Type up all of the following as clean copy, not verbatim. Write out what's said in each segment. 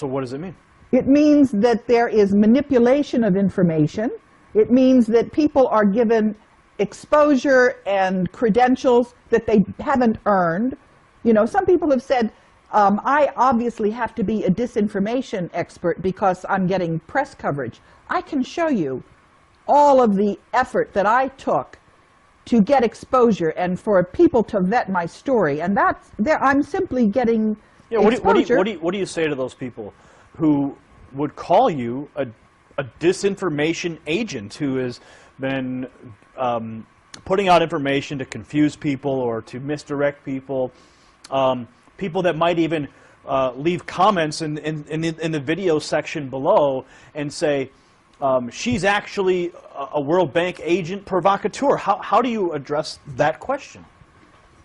So what does it mean? It means that there is manipulation of information. It means that people are given exposure and credentials that they haven't earned. You know, some people have said, I obviously have to be a disinformation expert because I'm getting press coverage. I can show you all of the effort that I took to get exposure and for people to vet my story, and I'm simply getting exposure. What do you say to those people who would call you a disinformation agent who has been putting out information to confuse people or to misdirect people? People that might even leave comments in the video section below and say, she's actually a World Bank agent provocateur. How do you address that question?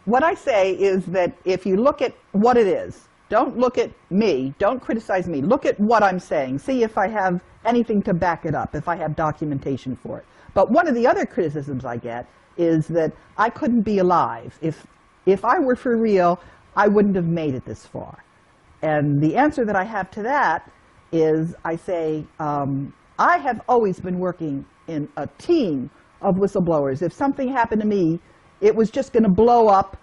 What I say is that if you look at what it is, don't look at me, don't criticize me, look at what I'm saying, see if I have anything to back it up, if I have documentation for it. But one of the other criticisms I get is that I couldn't be alive. If I were for real, I wouldn't have made it this far. And the answer that I have to that is I say, I have always been working in a team of whistleblowers. If something happened to me, it was just going to blow up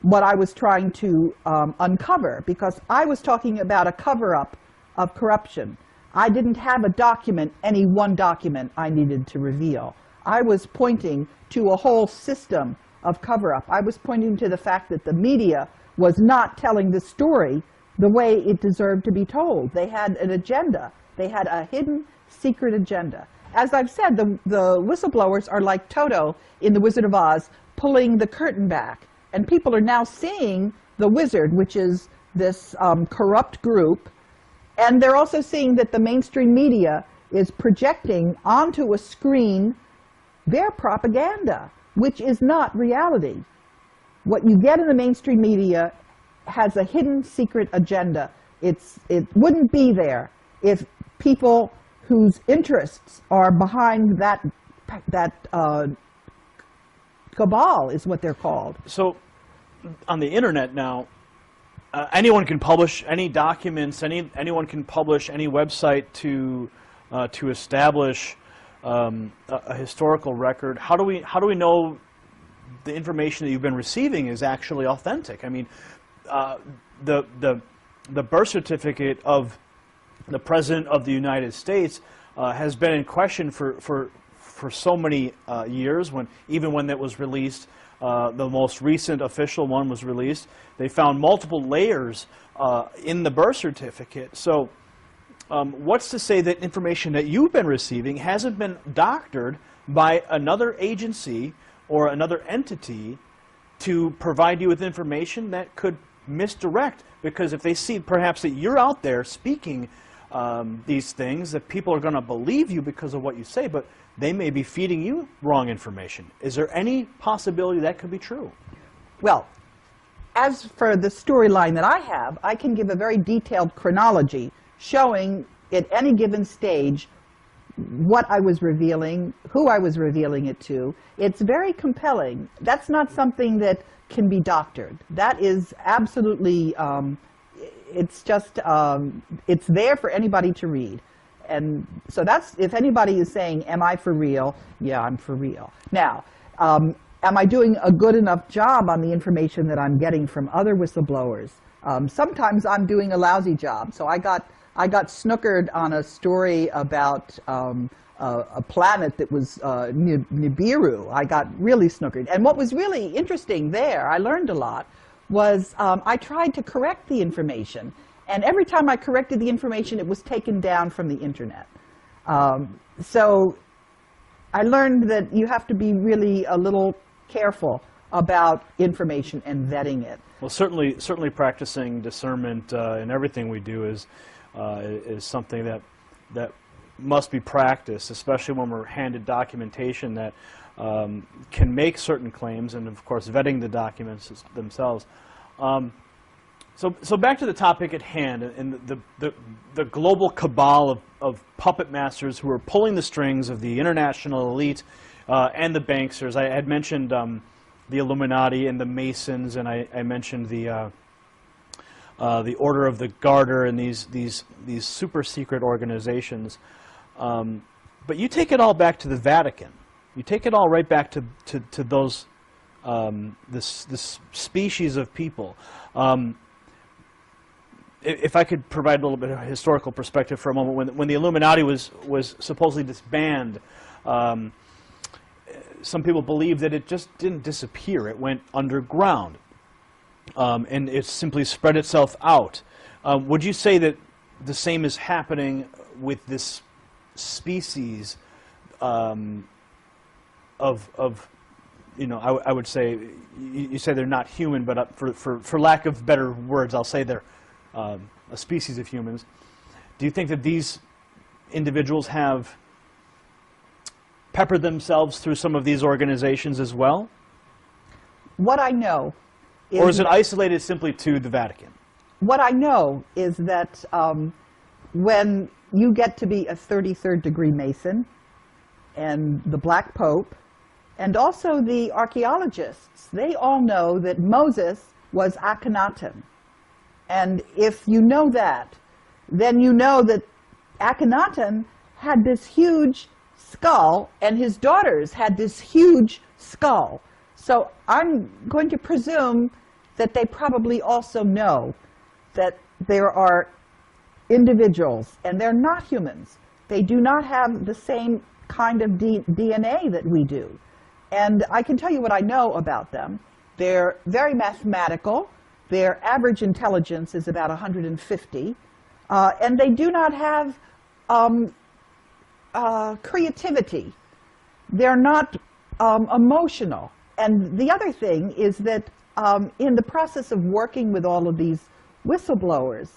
what I was trying to uncover, because I was talking about a cover-up of corruption. I didn't have a document, any one document I needed to reveal. I was pointing to a whole system of cover-up. I was pointing to the fact that the media was not telling the story the way it deserved to be told. They had an agenda. They had a hidden, secret agenda. As I've said, the whistleblowers are like Toto in The Wizard of Oz, pulling the curtain back. And people are now seeing the wizard, which is this corrupt group. And they're also seeing that the mainstream media is projecting onto a screen their propaganda, which is not reality. What you get in the mainstream media has a hidden, secret agenda. It wouldn't be there if people whose interests are behind that cabal is what they're called. So on the internet now, anyone can publish any documents, anyone can publish any website to establish a historical record. How do we know the information that you've been receiving is actually authentic? I mean, the birth certificate of the President of the United States has been in question for so many years. Even when it was released, the most recent official one was released, they found multiple layers in the birth certificate. So what's to say that information that you've been receiving hasn't been doctored by another agency or another entity to provide you with information that could misdirect? Because if they see perhaps that you're out there speaking these things, that people are going to believe you because of what you say, but they may be feeding you wrong information. Is there any possibility that could be true? Well, as for the storyline that I have, I can give a very detailed chronology showing at any given stage what I was revealing, who I was revealing it to. It's very compelling. That's not something that can be doctored. That is absolutely, it's just, it's there for anybody to read. And so that's, if anybody is saying, am I for real? Yeah, I'm for real. Now, am I doing a good enough job on the information that I'm getting from other whistleblowers? Sometimes I'm doing a lousy job. So I got snookered on a story about a planet that was Nibiru. I got really snookered. And what was really interesting there, I learned a lot, was I tried to correct the information. And every time I corrected the information, it was taken down from the internet. So I learned that you have to be really a little careful about information and vetting it. Well, certainly practicing discernment in everything we do is something that must be practiced, especially when we're handed documentation that can make certain claims, and of course vetting the documents themselves. So back to the topic at hand, and the global cabal of puppet masters who are pulling the strings of the international elite and the banksters. I had mentioned the Illuminati and the Masons, and I mentioned the the Order of the Garter, and these super secret organizations. But you take it all back to the Vatican. You take it all right back to those this species of people. If I could provide a little bit of historical perspective for a moment, when the Illuminati was supposedly disbanded, some people believe that it just didn't disappear. It went underground, and it simply spread itself out. Would you say that the same is happening with this species of you know, I would say, you say they're not human, but for lack of better words, I'll say they're a species of humans. Do you think that these individuals have peppered themselves through some of these organizations as well? What I know is... Or is it isolated simply to the Vatican? What I know is that when you get to be a 33rd degree Mason, and the Black Pope, and also the archaeologists, they all know that Moses was Akhenaten. And if you know that, then you know that Akhenaten had this huge skull, and his daughters had this huge skull. So I'm going to presume that they probably also know that there are individuals, and they're not humans. They do not have the same kind of DNA that we do. And I can tell you what I know about them. They're very mathematical. Their average intelligence is about 150. And they do not have creativity. They're not emotional. And the other thing is that in the process of working with all of these whistleblowers,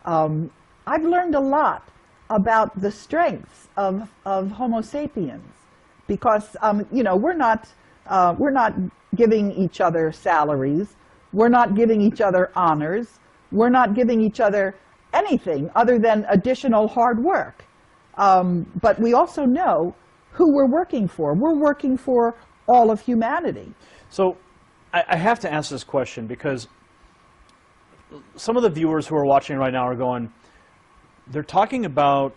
I've learned a lot about the strengths of Homo sapiens, because you know, we're not giving each other salaries, we're not giving each other honors, we're not giving each other anything other than additional hard work. But we also know who we're working for. We're working for all of humanity. So I have to ask this question, because some of the viewers who are watching right now are going, they're talking about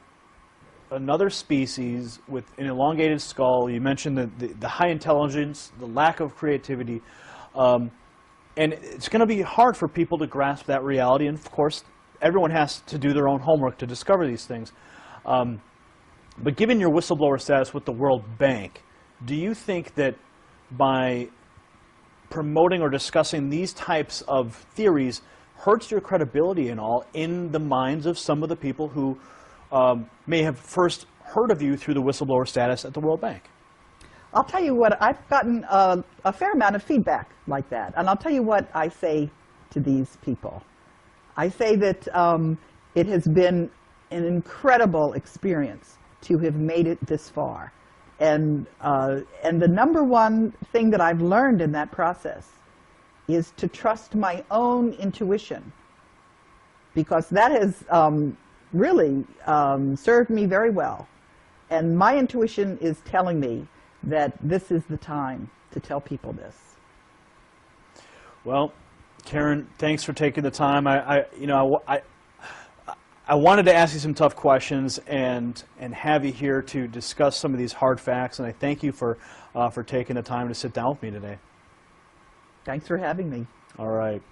another species with an elongated skull. You mentioned the high intelligence, the lack of creativity, and it's going to be hard for people to grasp that reality. And of course, everyone has to do their own homework to discover these things. But given your whistleblower status with the World Bank, do you think that by promoting or discussing these types of theories hurts your credibility and all in the minds of some of the people who may have first heard of you through the whistleblower status at the World Bank? I'll tell you what, I've gotten a fair amount of feedback like that. And I'll tell you what I say to these people. I say that it has been an incredible experience to have made it this far. And the number one thing that I've learned in that process is to trust my own intuition, because that has really served me very well. And my intuition is telling me that this is the time to tell people this. Well, Karen, thanks for taking the time. I wanted to ask you some tough questions and have you here to discuss some of these hard facts, and I thank you for taking the time to sit down with me today. Thanks for having me. All right.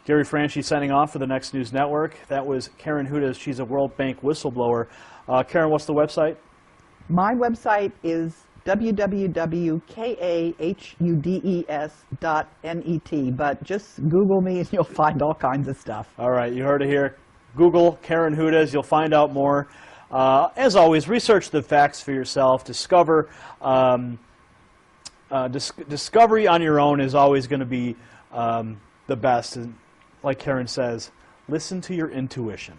Gary Franchi signing off for the Next News Network. That was Karen Hudes. She's a World Bank whistleblower. Karen, what's the website? My website is www.kahudes.net, but just Google me and you'll find all kinds of stuff. All right, you heard it here. Google Karen Hudes. You'll find out more. As always, research the facts for yourself. Discover. Discovery on your own is always going to be the best. And like Karen says, listen to your intuition.